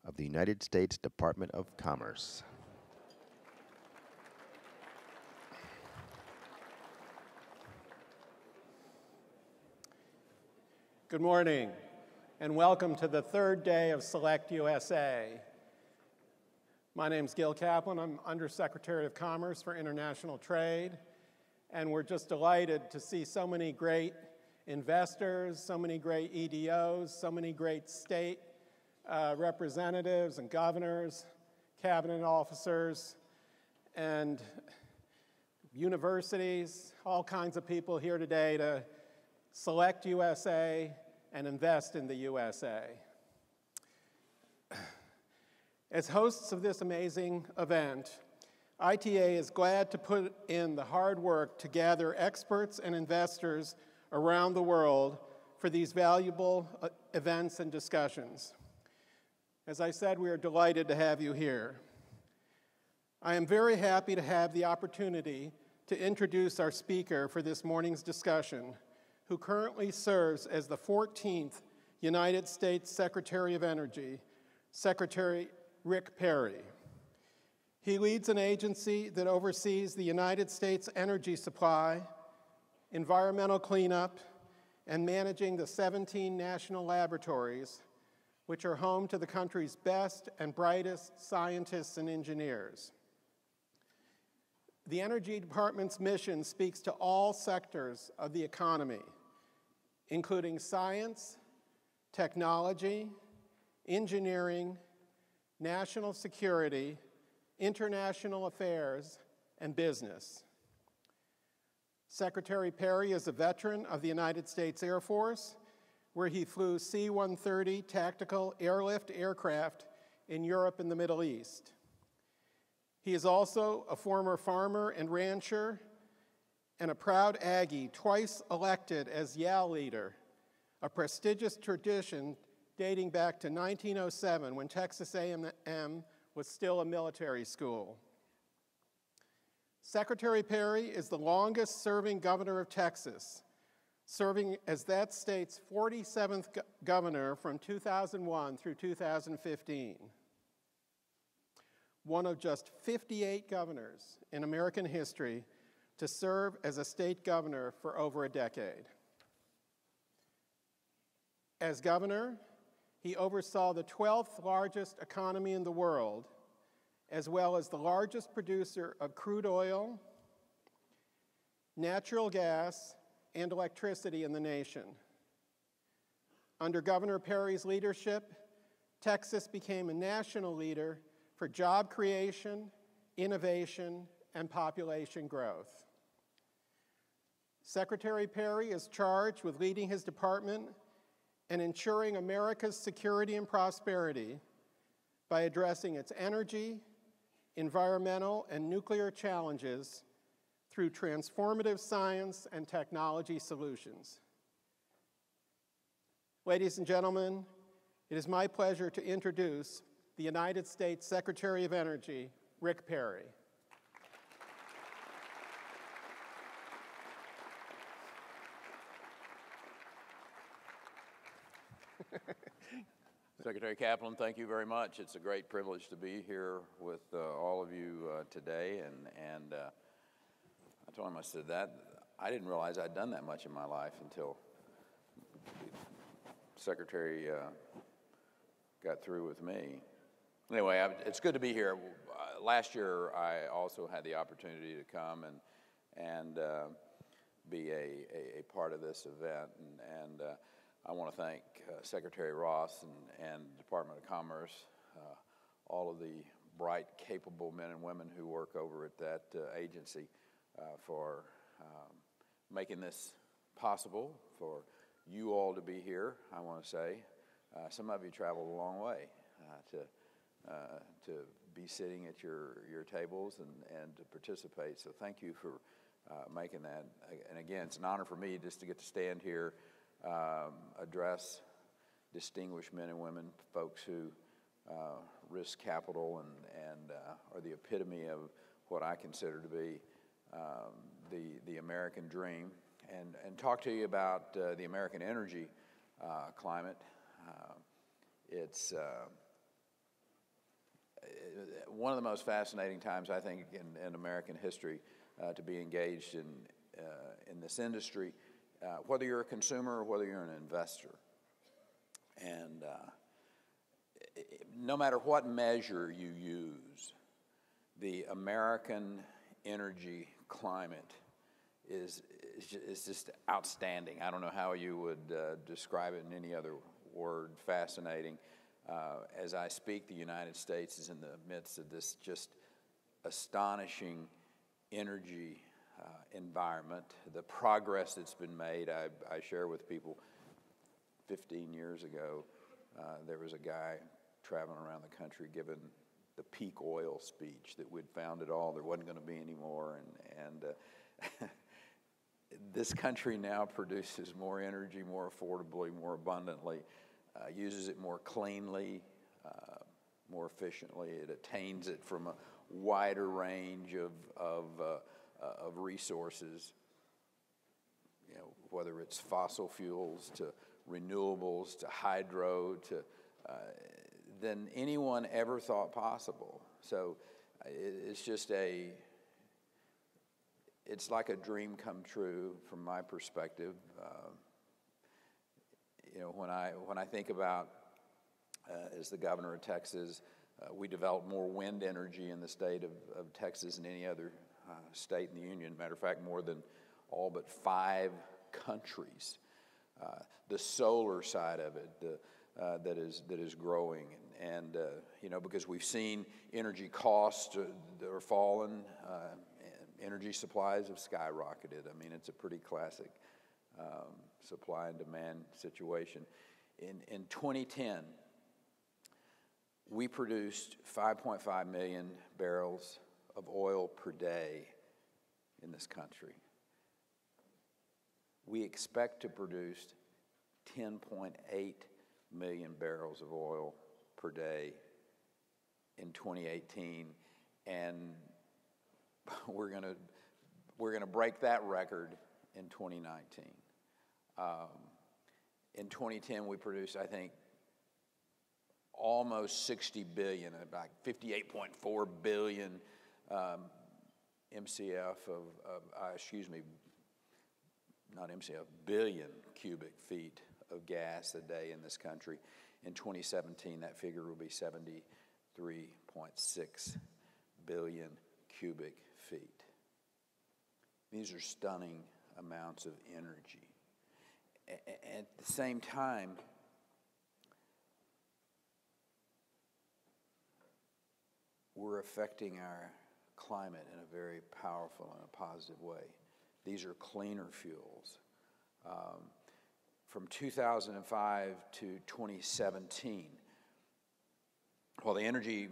of the United States Department of Commerce. Good morning, and welcome to the third day of SelectUSA. My name is Gil Kaplan. I'm Undersecretary of Commerce for International Trade, and we're just delighted to see so many great investors, so many great EDOs, so many great state representatives and governors, cabinet officers, and universities, all kinds of people here today to select USA and invest in the USA. As hosts of this amazing event, ITA is glad to put in the hard work to gather experts and investors around the world for these valuable events and discussions. As I said, we are delighted to have you here. I am very happy to have the opportunity to introduce our speaker for this morning's discussion, who currently serves as the 14th United States Secretary of Energy, Secretary Rick Perry. He leads an agency that oversees the United States energy supply, environmental cleanup, and managing the 17 national laboratories, which are home to the country's best and brightest scientists and engineers. The Energy Department's mission speaks to all sectors of the economy, including science, technology, engineering, national security, international affairs, and business. Secretary Perry is a veteran of the United States Air Force, where he flew C-130 tactical airlift aircraft in Europe and the Middle East. He is also a former farmer and rancher and a proud Aggie, twice elected as YAL leader, a prestigious tradition dating back to 1907 when Texas A&M was still a military school. Secretary Perry is the longest serving governor of Texas, serving as that state's 47th governor from 2001 through 2015. One of just 58 governors in American history to serve as a state governor for over a decade. As governor, he oversaw the 12th largest economy in the world, as well as the largest producer of crude oil, natural gas, and electricity in the nation. Under Governor Perry's leadership, Texas became a national leader for job creation, innovation, and population growth. Secretary Perry is charged with leading his department and ensuring America's security and prosperity by addressing its energy, environmental, and nuclear challenges through transformative science and technology solutions. Ladies and gentlemen, it is my pleasure to introduce the United States Secretary of Energy, Rick Perry. Secretary Kaplan, thank you very much. It's a great privilege to be here with all of you today. And I told him, I said, I didn't realize I'd done that much in my life until the Secretary got through with me. Anyway, it's good to be here. Last year, I also had the opportunity to come and be a part of this event. And I want to thank Secretary Ross and the Department of Commerce, all of the bright, capable men and women who work over at that agency for making this possible, for you all to be here, I want to say. Some of you traveled a long way to be sitting at your tables and to participate, so thank you for making that. And again, it's an honor for me just to get to stand here, address distinguished men and women, folks who risk capital and are the epitome of what I consider to be the American dream, and talk to you about the American energy climate. It's one of the most fascinating times, I think, in American history to be engaged in this industry, whether you're a consumer or whether you're an investor. And no matter what measure you use, the American energy climate is just outstanding. I don't know how you would describe it in any other word. Fascinating. As I speak, the United States is in the midst of this just astonishing energy environment. The progress that's been made, I share with people. 15 years ago, there was a guy traveling around the country giving the peak oil speech that we'd found it all, there wasn't going to be any more, and this country now produces more energy more affordably, more abundantly, uses it more cleanly, more efficiently. It attains it from a wider range of resources, you know, whether it's fossil fuels to renewables to hydro to than anyone ever thought possible. So it's just it's like a dream come true from my perspective. You know, when I think about as the governor of Texas, we developed more wind energy in the state of Texas than any other state in the union. Matter of fact, more than all but 5 countries. The solar side of it that is growing, and you know, because we've seen energy costs that are falling, energy supplies have skyrocketed. I mean, it's a pretty classic supply and demand situation. In 2010, we produced 5.5 million barrels of oil per day in this country. We expect to produce 10.8 million barrels of oil per day in 2018, and we're gonna break that record in 2019. In 2010, we produced, I think, almost 60 billion, about 58.4 billion MCF billion cubic feet of gas a day in this country. In 2017, that figure will be 73.6 billion cubic feet. These are stunning amounts of energy. At the same time, we're affecting our climate in a very powerful and a positive way. These are cleaner fuels. From 2005 to 2017, while the energy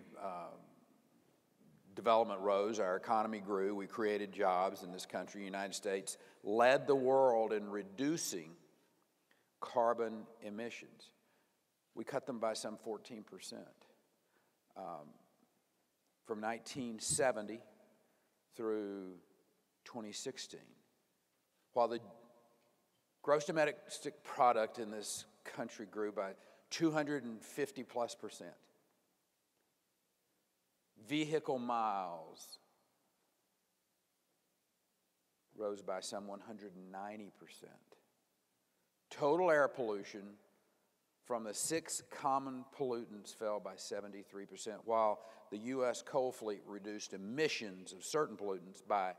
development rose, our economy grew, we created jobs in this country. The United States led the world in reducing carbon emissions. We cut them by some 14%. From 1970 through 2016. While the gross domestic product in this country grew by 250+%. Vehicle miles rose by some 190%. Total air pollution from the 6 common pollutants fell by 73%, while the U.S. coal fleet reduced emissions of certain pollutants by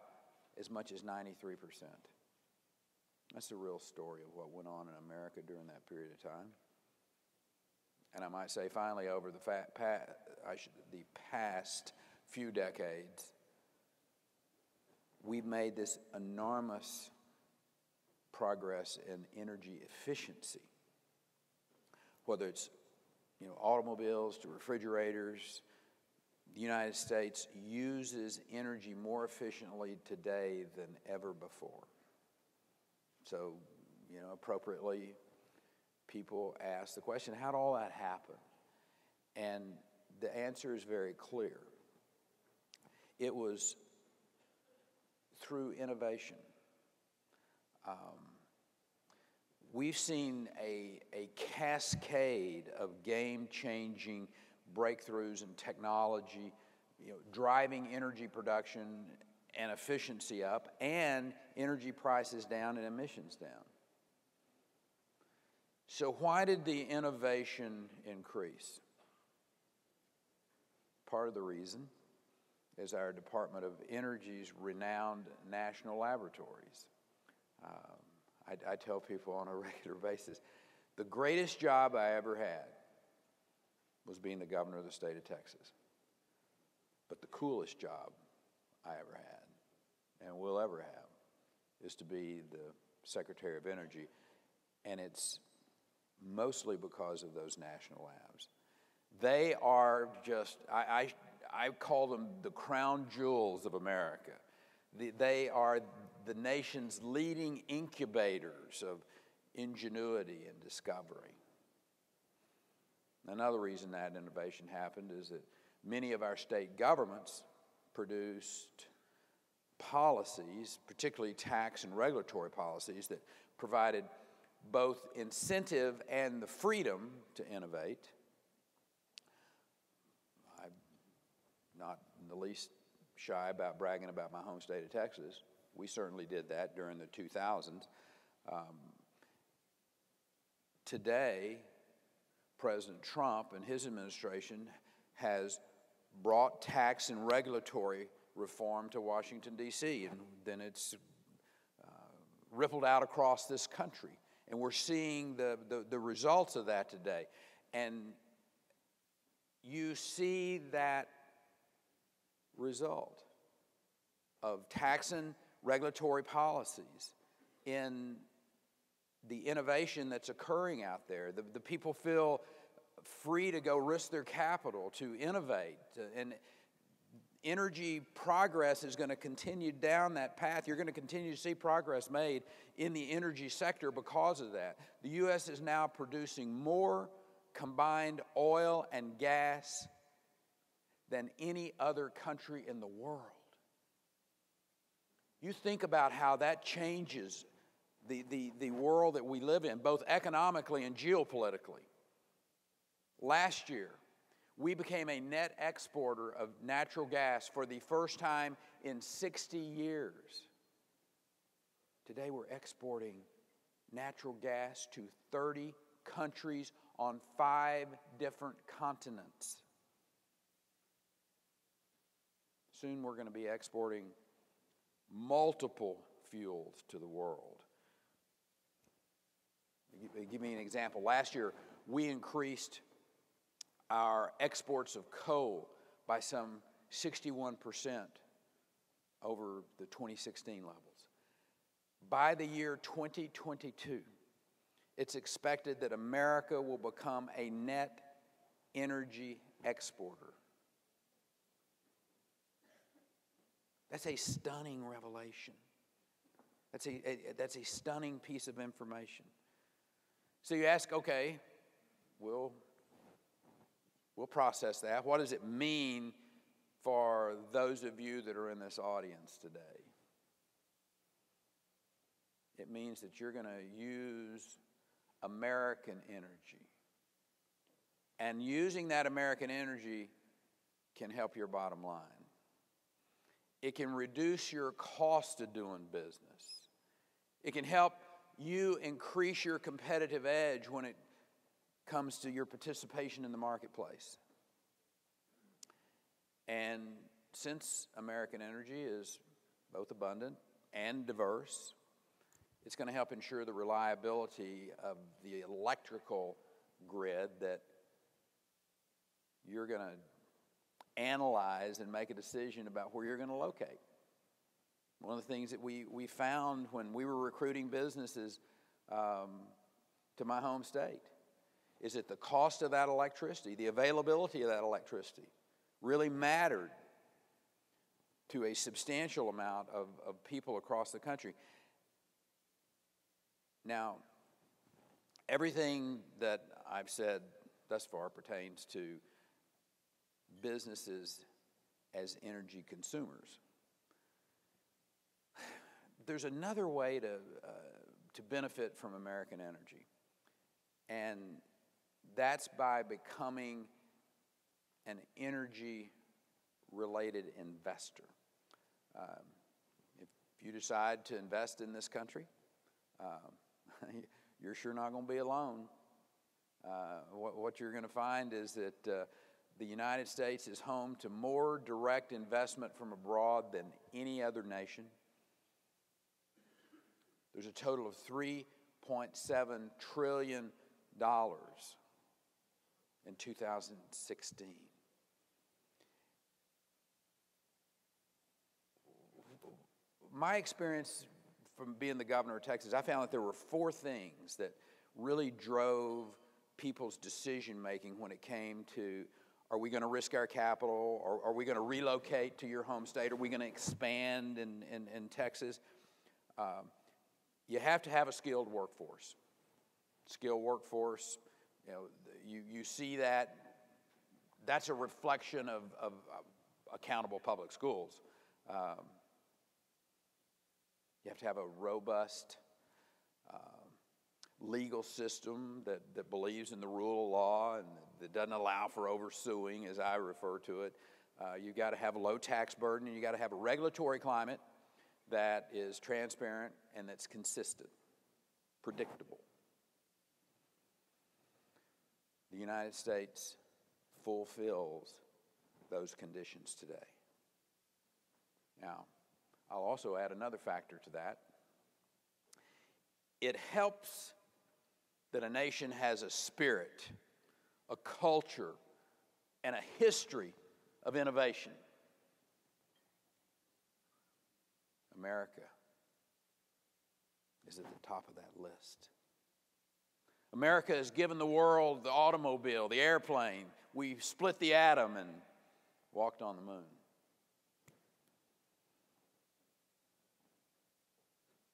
as much as 93%. That's the real story of what went on in America during that period of time. And I might say, finally, over the past few decades, we've made this enormous progress in energy efficiency. Whether it's, you know, automobiles to refrigerators, the United States uses energy more efficiently today than ever before. So, you know, appropriately, people ask the question, how did all that happen? And the answer is very clear. It was through innovation. We've seen a cascade of game-changing breakthroughs in technology, driving energy production and efficiency up, and energy prices down and emissions down. So why did the innovation increase? Part of the reason is our Department of Energy's renowned national laboratories. I tell people on a regular basis, the greatest job I ever had was being the governor of the state of Texas. But the coolest job I ever had, and will ever have, is to be the Secretary of Energy. And it's mostly because of those national labs. They are just, I call them the crown jewels of America. They are the nation's leading incubators of ingenuity and discovery. Another reason that innovation happened is that many of our state governments produced policies, particularly tax and regulatory policies, that provided both incentive and the freedom to innovate. I'm not in the least shy about bragging about my home state of Texas. We certainly did that during the 2000s. Today, President Trump and his administration has brought tax and regulatory reform to Washington, D.C., and then it's rippled out across this country. And we're seeing the results of that today. And you see that result of tax and regulatory policies in the innovation that's occurring out there. The people feel free to go risk their capital to innovate. And energy progress is going to continue down that path. You're going to continue to see progress made in the energy sector because of that. The U.S. is now producing more combined oil and gas than any other country in the world. You think about how that changes the world that we live in, both economically and geopolitically. Last year, we became a net exporter of natural gas for the first time in 60 years. Today, we're exporting natural gas to 30 countries on 5 different continents. Soon, we're going to be exporting multiple fuels to the world. Give me an example. Last year, we increased our exports of coal by some 61% over the 2016 levels. By the year 2022, it's expected that America will become a net energy exporter. That's a stunning revelation. That's a stunning piece of information. So you ask, okay, we'll process that. What does it mean for those of you that are in this audience today? It means that you're going to use American energy. And using that American energy can help your bottom line. It can reduce your cost of doing business. It can help you increase your competitive edge when it comes to your participation in the marketplace. And since American energy is both abundant and diverse, it's going to help ensure the reliability of the electrical grid that you're going to analyze and make a decision about where you're going to locate. One of the things that we found when we were recruiting businesses to my home state is that the cost of that electricity, the availability of that electricity, really mattered to a substantial amount of people across the country. Now, everything that I've said thus far pertains to businesses as energy consumers. There's another way to benefit from American energy, and that's by becoming an energy-related investor. If you decide to invest in this country, you're sure not going to be alone. What you're going to find is that the United States is home to more direct investment from abroad than any other nation. There's a total of $3.7 trillion in 2016. My experience from being the governor of Texas, I found that there were 4 things that really drove people's decision-making when it came to, are we going to risk our capital, or are we going to relocate to your home state, are we going to expand in Texas? You have to have a skilled workforce. Skilled workforce, you see that. That's a reflection of accountable public schools. You have to have a robust legal system that believes in the rule of law and that doesn't allow for oversuing, as I refer to it. You've got to have a low tax burden, and you've got to have a regulatory climate that is transparent and that's consistent, predictable. The United States fulfills those conditions today. Now, I'll also add another factor to that. It helps that a nation has a spirit, a culture, and a history of innovation. America is at the top of that list. America has given the world the automobile, the airplane. We split the atom and walked on the moon.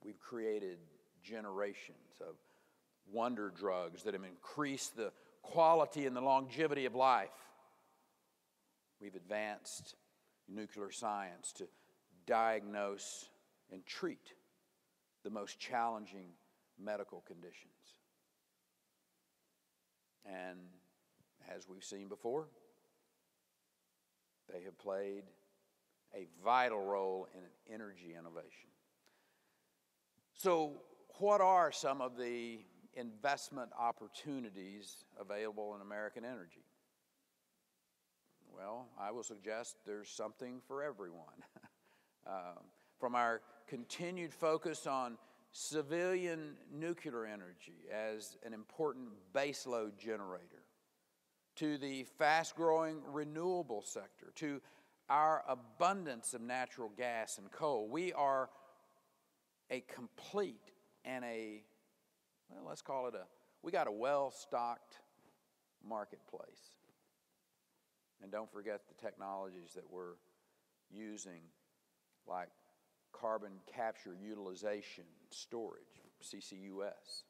We've created generations of wonder drugs that have increased the quality and the longevity of life. We've advanced nuclear science to diagnose and treat the most challenging medical conditions. And as we've seen before, they have played a vital role in energy innovation. So, what are some of the investment opportunities available in American energy? Well, I will suggest there's something for everyone. From our continued focus on civilian nuclear energy as an important baseload generator, to the fast-growing renewable sector, to our abundance of natural gas and coal, we are a complete and we got a well-stocked marketplace. And don't forget the technologies that we're using, like carbon capture utilization storage, CCUS,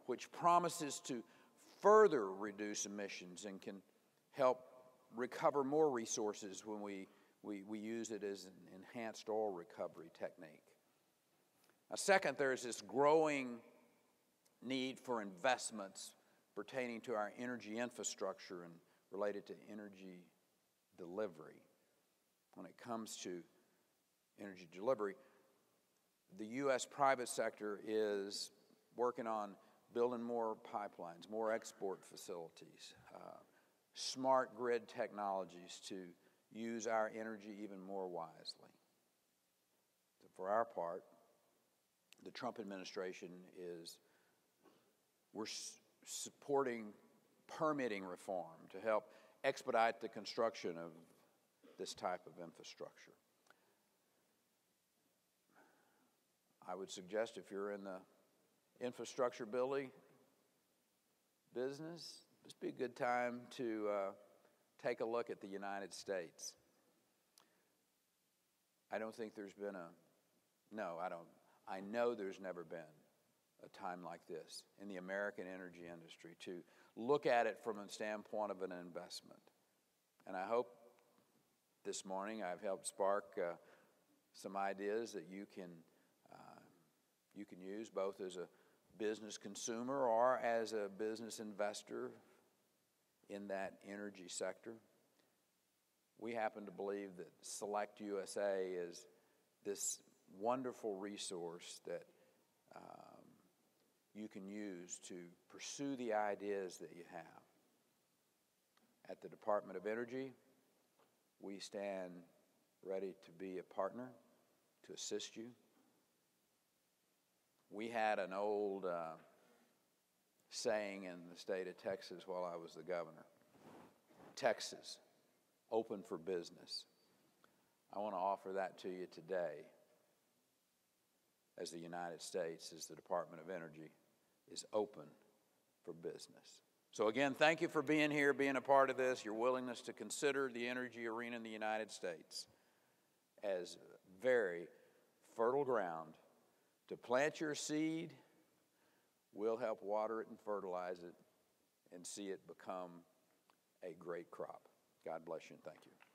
which promises to further reduce emissions and can help recover more resources when we use it as an enhanced oil recovery technique. Now, second, there's this growing need for investments pertaining to our energy infrastructure and related to energy delivery. When it comes to energy delivery, the U.S. private sector is working on building more pipelines, more export facilities, smart grid technologies to use our energy even more wisely. So for our part, the Trump administration we're supporting permitting reform to help expedite the construction of this type of infrastructure. I would suggest if you're in the infrastructure building business, this would be a good time to take a look at the United States. I know there's never been a time like this in the American energy industry to look at it from the standpoint of an investment. And I hope this morning I've helped spark some ideas that you can use both as a business consumer or as a business investor in that energy sector. we happen to believe that SelectUSA is this wonderful resource that you can use to pursue the ideas that you have. At the Department of Energy, we stand ready to be a partner, to assist you. We had an old saying in the state of Texas while I was the governor. Texas, open for business. I want to offer that to you today as the United States, as the Department of Energy is open for business. So again, thank you for being here, being a part of this, your willingness to consider the energy arena in the United States as very fertile ground to plant your seed. We'll help water it and fertilize it and see it become a great crop. God bless you and thank you.